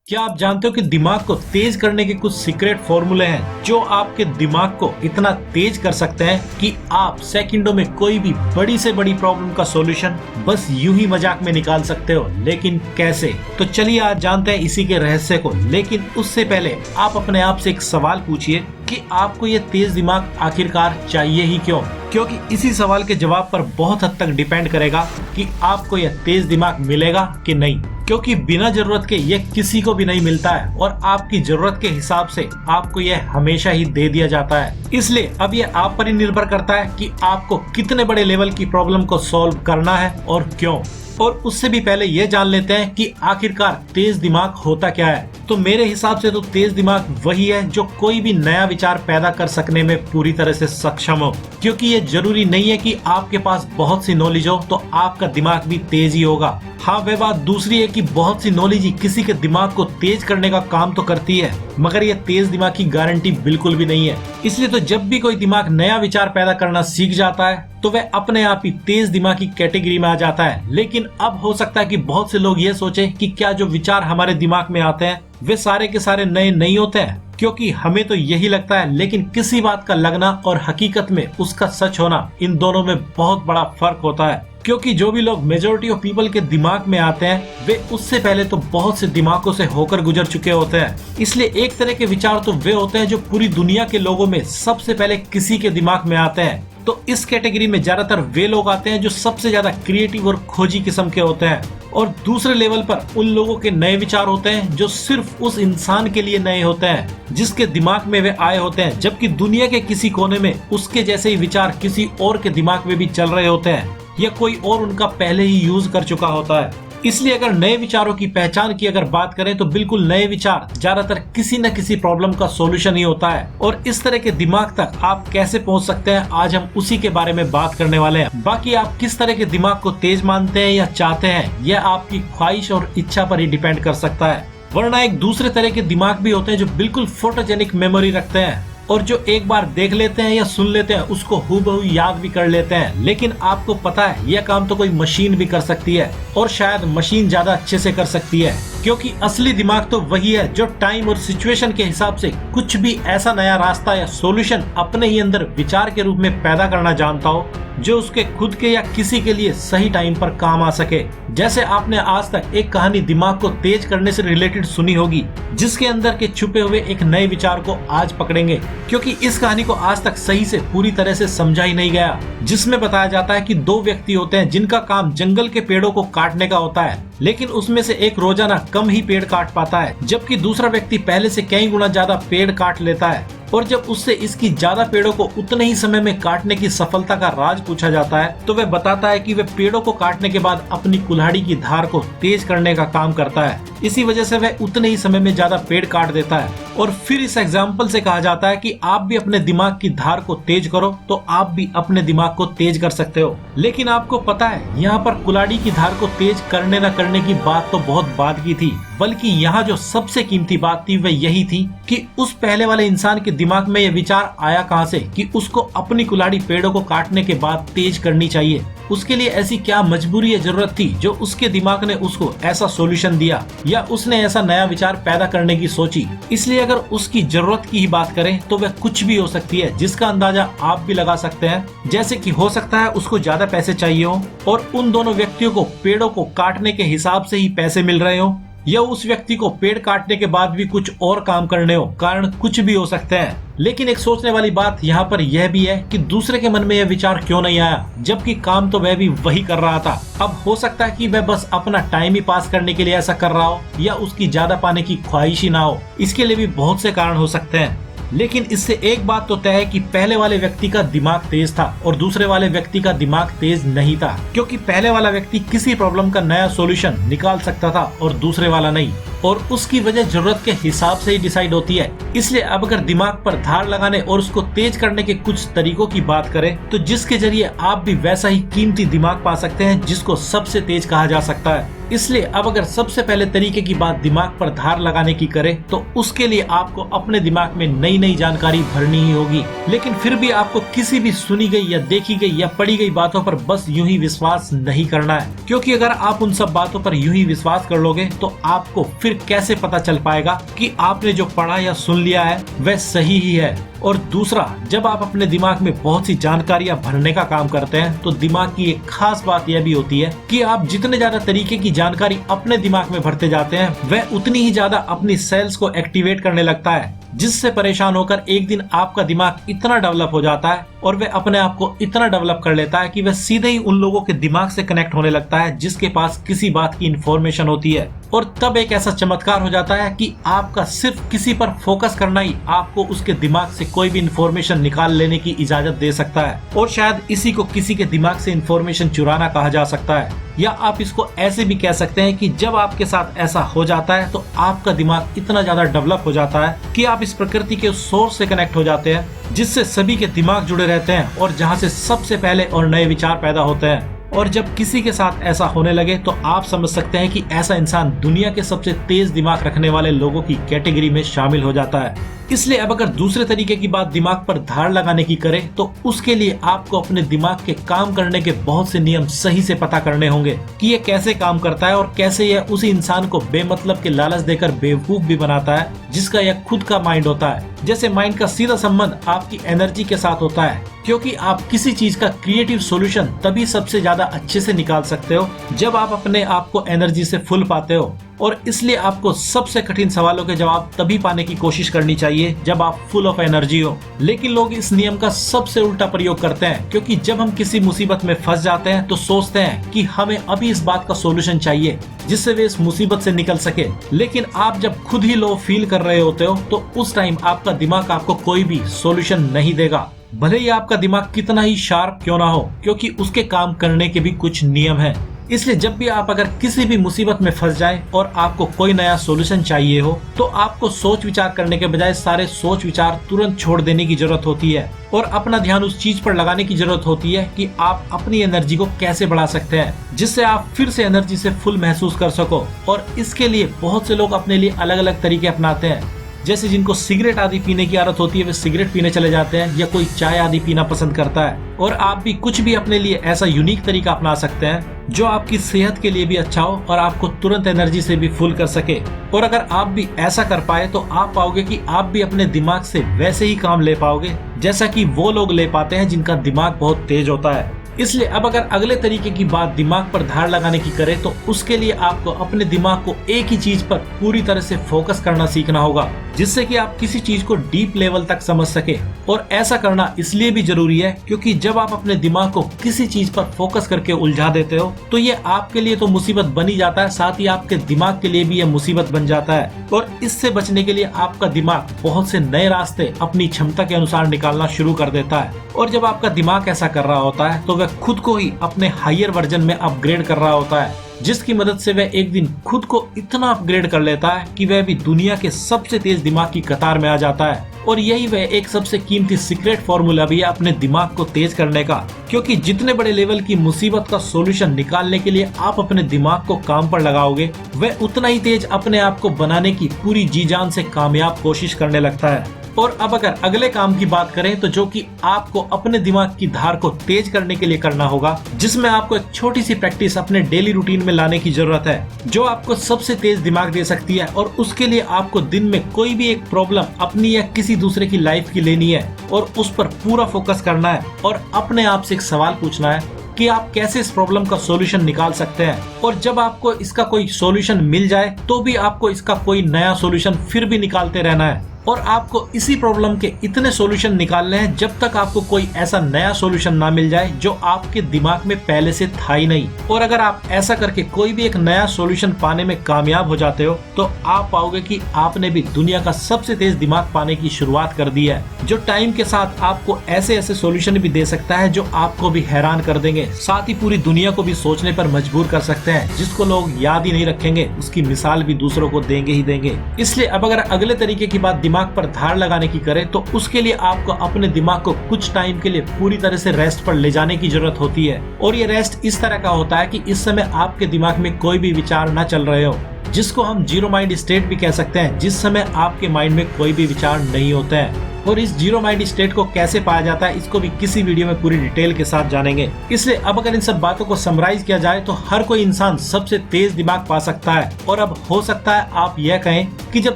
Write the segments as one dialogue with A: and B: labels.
A: क्या आप जानते हो कि दिमाग को तेज करने के कुछ सीक्रेट फॉर्मूले हैं जो आपके दिमाग को इतना तेज कर सकते हैं कि आप सेकंडों में कोई भी बड़ी से बड़ी प्रॉब्लम का सॉल्यूशन बस यूं ही मजाक में निकाल सकते हो। लेकिन कैसे? तो चलिए आज जानते हैं इसी के रहस्य को। लेकिन उससे पहले आप अपने आप से एक सवाल पूछिए कि आपको ये तेज दिमाग आखिरकार चाहिए ही क्यों? क्योंकि इसी सवाल के जवाब पर बहुत हद तक डिपेंड करेगा कि आपको यह तेज दिमाग मिलेगा कि नहीं। क्योंकि बिना जरूरत के यह किसी को भी नहीं मिलता है और आपकी जरूरत के हिसाब से आपको यह हमेशा ही दे दिया जाता है। इसलिए अब यह आप पर ही निर्भर करता है कि आपको कितने बड़े लेवल की प्रॉब्लम को सॉल्व करना है और क्यों। और उससे भी पहले ये जान लेते हैं कि आखिरकार तेज दिमाग होता क्या है। तो मेरे हिसाब से तो तेज दिमाग वही है जो कोई भी नया विचार पैदा कर सकने में पूरी तरह से सक्षम हो। क्योंकि ये जरूरी नहीं है कि आपके पास बहुत सी नॉलेज हो तो आपका दिमाग भी तेज ही होगा। हाँ, वह बात दूसरी है कि बहुत सी नॉलेज ही किसी के दिमाग को तेज करने का काम तो करती है, मगर ये तेज दिमाग की गारंटी बिल्कुल भी नहीं है। इसलिए तो जब भी कोई दिमाग नया विचार पैदा करना सीख जाता है तो वह अपने आप ही तेज दिमाग की कैटेगरी में आ जाता है। लेकिन अब हो सकता है कि बहुत से लोग ये सोचें कि क्या जो विचार हमारे दिमाग में आते हैं वे सारे के सारे नए नहीं होते हैं, क्योंकि हमें तो यही लगता है। लेकिन किसी बात का लगना और हकीकत में उसका सच होना, इन दोनों में बहुत बड़ा फर्क होता है। क्योंकि जो भी लोग मेजोरिटी ऑफ पीपल के दिमाग में आते हैं वे उससे पहले तो बहुत से दिमागों से होकर गुजर चुके होते हैं। इसलिए एक तरह के विचार तो वे होते हैं जो पूरी दुनिया के लोगों में सबसे पहले किसी के दिमाग में आते हैं। तो इस कैटेगरी में ज्यादातर वे लोग आते हैं जो सबसे ज्यादा क्रिएटिव और खोजी किस्म के होते हैं। और दूसरे लेवल पर उन लोगों के नए विचार होते हैं जो सिर्फ उस इंसान के लिए नए होते हैं जिसके दिमाग में वे आए होते हैं, जबकि दुनिया के किसी कोने में उसके जैसे ही विचार किसी और के दिमाग में भी चल रहे होते हैं या कोई और उनका पहले ही यूज कर चुका होता है। इसलिए अगर नए विचारों की पहचान की अगर बात करें तो बिल्कुल नए विचार ज्यादातर किसी न किसी प्रॉब्लम का सॉल्यूशन ही होता है। और इस तरह के दिमाग तक आप कैसे पहुंच सकते हैं, आज हम उसी के बारे में बात करने वाले हैं। बाकी आप किस तरह के दिमाग को तेज मानते हैं या चाहते हैं, यह आपकी ख्वाहिश और इच्छा पर ही डिपेंड कर सकता है। वरना एक दूसरे तरह के दिमाग भी होते हैं जो बिल्कुल फोटोजेनिक मेमोरी रखते हैं और जो एक बार देख लेते हैं या सुन लेते हैं उसको हूबहू याद भी कर लेते हैं। लेकिन आपको पता है यह काम तो कोई मशीन भी कर सकती है, और शायद मशीन ज्यादा अच्छे से कर सकती है। क्योंकि असली दिमाग तो वही है जो टाइम और सिचुएशन के हिसाब से कुछ भी ऐसा नया रास्ता या सॉल्यूशन अपने ही अंदर विचार के रूप में पैदा करना जानता हो जो उसके खुद के या किसी के लिए सही टाइम पर काम आ सके। जैसे आपने आज तक एक कहानी दिमाग को तेज करने से रिलेटेड सुनी होगी जिसके अंदर के छुपे हुए एक नए विचार को आज पकड़ेंगे। क्योंकि इस कहानी को आज तक सही से पूरी तरह से समझा ही नहीं गया, जिसमें बताया जाता है कि दो व्यक्ति होते हैं जिनका काम जंगल के पेड़ों को काटने का होता है, लेकिन उसमें से एक रोजाना कम ही पेड़ काट पाता है जबकि दूसरा व्यक्ति पहले से कई गुना ज्यादा पेड़ काट लेता है। और जब उससे इसकी ज्यादा पेड़ों को उतने ही समय में काटने की सफलता का राज पूछा जाता है तो वह बताता है कि वह पेड़ों को काटने के बाद अपनी कुल्हाड़ी की धार को तेज करने का काम करता है। इसी वजह से वह उतने ही समय में ज्यादा पेड़ काट देता है। और फिर इस एग्जाम्पल से कहा जाता है कि आप भी अपने दिमाग की धार को तेज करो तो आप भी अपने दिमाग को तेज कर सकते हो। लेकिन आपको पता है यहाँ पर कुल्हाड़ी की धार को तेज करने न करने की बात तो बहुत बाद की थी, बल्कि यहाँ जो सबसे कीमती बात थी वह यही थी कि उस पहले वाले इंसान के दिमाग में यह विचार आया कहाँ से कि उसको अपनी कुल्हाड़ी पेड़ों को काटने के बाद तेज करनी चाहिए। उसके लिए ऐसी क्या मजबूरी या जरूरत थी जो उसके दिमाग ने उसको ऐसा सॉल्यूशन दिया या उसने ऐसा नया विचार पैदा करने की सोची। इसलिए अगर उसकी जरूरत की ही बात करें तो वह कुछ भी हो सकती है जिसका अंदाजा आप भी लगा सकते हैं। जैसे कि हो सकता है उसको ज्यादा पैसे चाहिए हो और उन दोनों व्यक्तियों को पेड़ों को काटने के हिसाब से ही पैसे मिल रहे हो, या उस व्यक्ति को पेड़ काटने के बाद भी कुछ और काम करने हो। कारण कुछ भी हो सकते हैं। लेकिन एक सोचने वाली बात यहाँ पर यह भी है कि दूसरे के मन में यह विचार क्यों नहीं आया जबकि काम तो वह भी वही कर रहा था। अब हो सकता है कि वह बस अपना टाइम ही पास करने के लिए ऐसा कर रहा हो या उसकी ज्यादा पाने की ख्वाहिश ही ना हो। इसके लिए भी बहुत से कारण हो सकते हैं। लेकिन इससे एक बात तो तय है कि पहले वाले व्यक्ति का दिमाग तेज था और दूसरे वाले व्यक्ति का दिमाग तेज नहीं था। क्योंकि पहले वाला व्यक्ति किसी प्रॉब्लम का नया सॉल्यूशन निकाल सकता था और दूसरे वाला नहीं, और उसकी वजह जरूरत के हिसाब से ही डिसाइड होती है। इसलिए अब अगर दिमाग पर धार लगाने और उसको तेज करने के कुछ तरीकों की बात करें तो जिसके जरिए आप भी वैसा ही कीमती दिमाग पा सकते हैं जिसको सबसे तेज कहा जा सकता है। इसलिए अब अगर सबसे पहले तरीके की बात दिमाग पर धार लगाने की करें तो उसके लिए आपको अपने दिमाग में नई नई जानकारी भरनी ही होगी। लेकिन फिर भी आपको किसी भी सुनी गई या देखी गई या पढ़ी गई बातों पर बस यूं ही विश्वास नहीं करना है, क्योंकि अगर आप उन सब बातों पर यूं ही विश्वास कर लोगे तो आपको फिर कैसे पता चल पाएगा कि आपने जो पढ़ा या सुन लिया है वह सही ही है। और दूसरा, जब आप अपने दिमाग में बहुत सी जानकारियां भरने का काम करते हैं तो दिमाग की एक खास बात यह भी होती है कि आप जितने ज्यादा तरीके की जानकारी अपने दिमाग में भरते जाते हैं वह उतनी ही ज्यादा अपनी सेल्स को एक्टिवेट करने लगता है, जिससे परेशान होकर एक दिन आपका दिमाग इतना डेवलप हो जाता है और वह अपने आप को इतना डेवलप कर लेता है कि वह सीधे ही उन लोगों के दिमाग से कनेक्ट होने लगता है जिसके पास किसी बात की इंफॉर्मेशन होती है। और तब एक ऐसा चमत्कार हो जाता है कि आपका सिर्फ किसी पर फोकस करना ही आपको उसके दिमाग से कोई भी इंफॉर्मेशन निकाल लेने की इजाजत दे सकता है। और शायद इसी को किसी के दिमाग से इंफॉर्मेशन चुराना कहा जा सकता है, या आप इसको ऐसे भी कह सकते हैं कि जब आपके साथ ऐसा हो जाता है तो आपका दिमाग इतना ज्यादा डेवलप हो जाता है कि आप इस प्रकृति के सोर्स से कनेक्ट हो जाते हैं जिससे सभी के दिमाग जुड़े रहते हैं और जहाँ से सबसे पहले और नए विचार पैदा होते हैं। और जब किसी के साथ ऐसा होने लगे तो आप समझ सकते हैं कि ऐसा इंसान दुनिया के सबसे तेज दिमाग रखने वाले लोगों की कैटेगरी में शामिल हो जाता है। इसलिए अब अगर दूसरे तरीके की बात दिमाग पर धार लगाने की करें तो उसके लिए आपको अपने दिमाग के काम करने के बहुत से नियम सही से पता करने होंगे कि ये कैसे काम करता है और कैसे यह उसी इंसान को बेमतलब के लालच देकर बेवकूफ भी बनाता है जिसका यह खुद का माइंड होता है। जैसे माइंड का सीधा संबंध आपकी एनर्जी के साथ होता है, क्योंकि आप किसी चीज का क्रिएटिव सॉल्यूशन तभी सबसे ज्यादा अच्छे से निकाल सकते हो जब आप अपने आप को एनर्जी से फुल पाते हो। और इसलिए आपको सबसे कठिन सवालों के जवाब तभी पाने की कोशिश करनी चाहिए जब आप फुल ऑफ एनर्जी हो। लेकिन लोग इस नियम का सबसे उल्टा प्रयोग करते हैं, क्योंकि जब हम किसी मुसीबत में फंस जाते हैं तो सोचते हैं कि हमें अभी इस बात का सॉल्यूशन चाहिए जिससे वे इस मुसीबत से निकल सके। लेकिन आप जब खुद ही लो फील कर रहे होते हो तो उस टाइम आपका दिमाग आपको कोई भी सॉल्यूशन नहीं देगा, भले ही आपका दिमाग कितना ही शार्प क्यों ना हो, क्योंकि उसके काम करने के भी कुछ नियम हैं। इसलिए जब भी आप अगर किसी भी मुसीबत में फंस जाएं और आपको कोई नया सॉल्यूशन चाहिए हो तो आपको सोच विचार करने के बजाय सारे सोच विचार तुरंत छोड़ देने की जरूरत होती है और अपना ध्यान उस चीज पर लगाने की जरूरत होती है कि आप अपनी एनर्जी को कैसे बढ़ा सकते हैं जिससे आप फिर से एनर्जी से फुल महसूस कर सको। और इसके लिए बहुत से लोग अपने लिए अलग अलग तरीके अपनाते हैं। जैसे जिनको सिगरेट आदि पीने की आदत होती है वे सिगरेट पीने चले जाते हैं, या कोई चाय आदि पीना पसंद करता है। और आप भी कुछ भी अपने लिए ऐसा यूनिक तरीका अपना सकते हैं जो आपकी सेहत के लिए भी अच्छा हो और आपको तुरंत एनर्जी से भी फुल कर सके। और अगर आप भी ऐसा कर पाए तो आप पाओगे कि आप भी अपने दिमाग से वैसे ही काम ले पाओगे जैसा कि वो लोग ले पाते हैं जिनका दिमाग बहुत तेज होता है। इसलिए अब अगर अगले तरीके की बात दिमाग पर धार लगाने की करें तो उसके लिए आपको अपने दिमाग को एक ही चीज पर पूरी तरह से फोकस करना सीखना होगा, जिससे कि आप किसी चीज को डीप लेवल तक समझ सके। और ऐसा करना इसलिए भी जरूरी है क्योंकि जब आप अपने दिमाग को किसी चीज पर फोकस करके उलझा देते हो तो ये आपके लिए तो मुसीबत बन ही जाता है, साथ ही आपके दिमाग के लिए भी यह मुसीबत बन जाता है। और इससे बचने के लिए आपका दिमाग बहुत से नए रास्ते अपनी क्षमता के अनुसार निकालना शुरू कर देता है। और जब आपका दिमाग ऐसा कर रहा होता है तो वह खुद को ही अपने हायर वर्जन में अपग्रेड कर रहा होता है, जिसकी मदद से वह एक दिन खुद को इतना अपग्रेड कर लेता है कि वह भी दुनिया के सबसे तेज दिमाग की कतार में आ जाता है। और यही वह एक सबसे कीमती सीक्रेट फॉर्मूला भी है अपने दिमाग को तेज करने का, क्योंकि जितने बड़े लेवल की मुसीबत का सॉल्यूशन निकालने के लिए आप अपने दिमाग को काम पर लगाओगे वह उतना ही तेज अपने आप को बनाने की पूरी जी जान से कामयाब कोशिश करने लगता है। और अब अगर अगले काम की बात करें तो जो कि आपको अपने दिमाग की धार को तेज करने के लिए करना होगा, जिसमें आपको एक छोटी सी प्रैक्टिस अपने डेली रूटीन में लाने की जरूरत है जो आपको सबसे तेज दिमाग दे सकती है। और उसके लिए आपको दिन में कोई भी एक प्रॉब्लम अपनी या किसी दूसरे की लाइफ की लेनी है और उस पर पूरा फोकस करना है और अपने आप से एक सवाल पूछना है कि आप कैसे इस प्रॉब्लम का सॉल्यूशन निकाल सकते हैं। और जब आपको इसका कोई सॉल्यूशन मिल जाए तो भी आपको इसका कोई नया सॉल्यूशन फिर भी निकालते रहना है और आपको इसी प्रॉब्लम के इतने सॉल्यूशन निकालने हैं जब तक आपको कोई ऐसा नया सॉल्यूशन ना मिल जाए जो आपके दिमाग में पहले से था ही नहीं। और अगर आप ऐसा करके कोई भी एक नया सॉल्यूशन पाने में कामयाब हो जाते हो तो आप पाओगे कि आपने भी दुनिया का सबसे तेज दिमाग पाने की शुरुआत कर दी है, जो टाइम के साथ आपको ऐसे ऐसे सॉल्यूशन भी दे सकता है जो आपको भी हैरान कर देंगे, साथ ही पूरी दुनिया को भी सोचने पर मजबूर कर सकते हैं, जिसको लोग याद ही नहीं रखेंगे उसकी मिसाल भी दूसरों को देंगे ही देंगे। इसलिए अब अगर अगले तरीके की बात दिमाग दिमाग पर धार लगाने की करे तो उसके लिए आपको अपने दिमाग को कुछ टाइम के लिए पूरी तरह से रेस्ट पर ले जाने की जरूरत होती है। और ये रेस्ट इस तरह का होता है कि इस समय आपके दिमाग में कोई भी विचार ना चल रहे हो, जिसको हम जीरो माइंड स्टेट भी कह सकते हैं, जिस समय आपके माइंड में कोई भी विचार नहीं होते हैं। और इस जीरो माइंड स्टेट को कैसे पाया जाता है इसको भी किसी वीडियो में पूरी डिटेल के साथ जानेंगे। इसलिए अब अगर इन सब बातों को समराइज किया जाए तो हर कोई इंसान सबसे तेज दिमाग पा सकता है। और अब हो सकता है आप यह कहें कि जब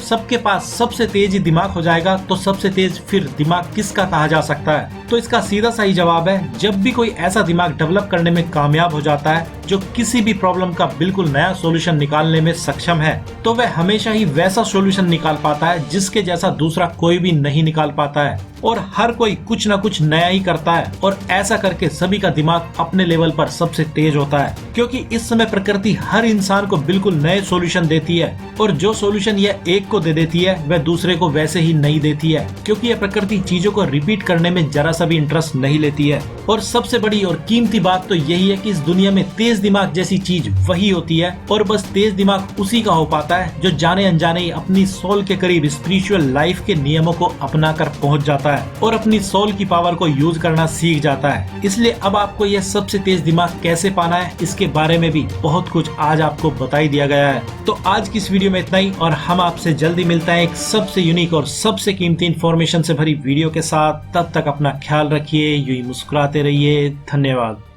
A: सबके पास सबसे तेज दिमाग हो जाएगा तो सबसे तेज फिर दिमाग किसका कहा जा सकता है? तो इसका सीधा सही जवाब है, जब भी कोई ऐसा दिमाग डेवलप करने में कामयाब हो जाता है जो किसी भी प्रॉब्लम का बिल्कुल नया सॉल्यूशन निकालने में सक्षम है, तो वह हमेशा ही वैसा सॉल्यूशन निकाल पाता है जिसके जैसा दूसरा कोई भी नहीं निकाल पाता है। और हर कोई कुछ न कुछ नया ही करता है और ऐसा करके सभी का दिमाग अपने लेवल पर सबसे तेज होता है, क्योंकि इस समय प्रकृति हर इंसान को बिल्कुल नए सॉल्यूशन देती है और जो सॉल्यूशन यह एक को दे देती है वह दूसरे को वैसे ही नहीं देती है, क्योंकि यह प्रकृति चीजों को रिपीट करने में जरा सा भी इंटरेस्ट नहीं लेती है। और सबसे बड़ी और कीमती बात तो यही है कि इस दुनिया में तेज दिमाग जैसी चीज वही होती है और बस तेज दिमाग उसी का हो पाता है जो जाने अनजाने ही अपनी सोल के करीब स्पिरिचुअल लाइफ के नियमों को अपना कर पहुँच जाता है और अपनी सोल की पावर को यूज करना सीख जाता है। इसलिए अब आपको यह सबसे तेज दिमाग कैसे पाना है इसके बारे में भी बहुत कुछ आज आपको बता ही दिया गया है। तो आज की इस वीडियो में इतना ही और हम आपसे जल्दी मिलते हैं एक सबसे यूनिक और सबसे कीमती इन्फॉर्मेशन से भरी वीडियो के साथ। तब तक अपना ख्याल रखिए, यूं ही मुस्कुराते रहिए। धन्यवाद।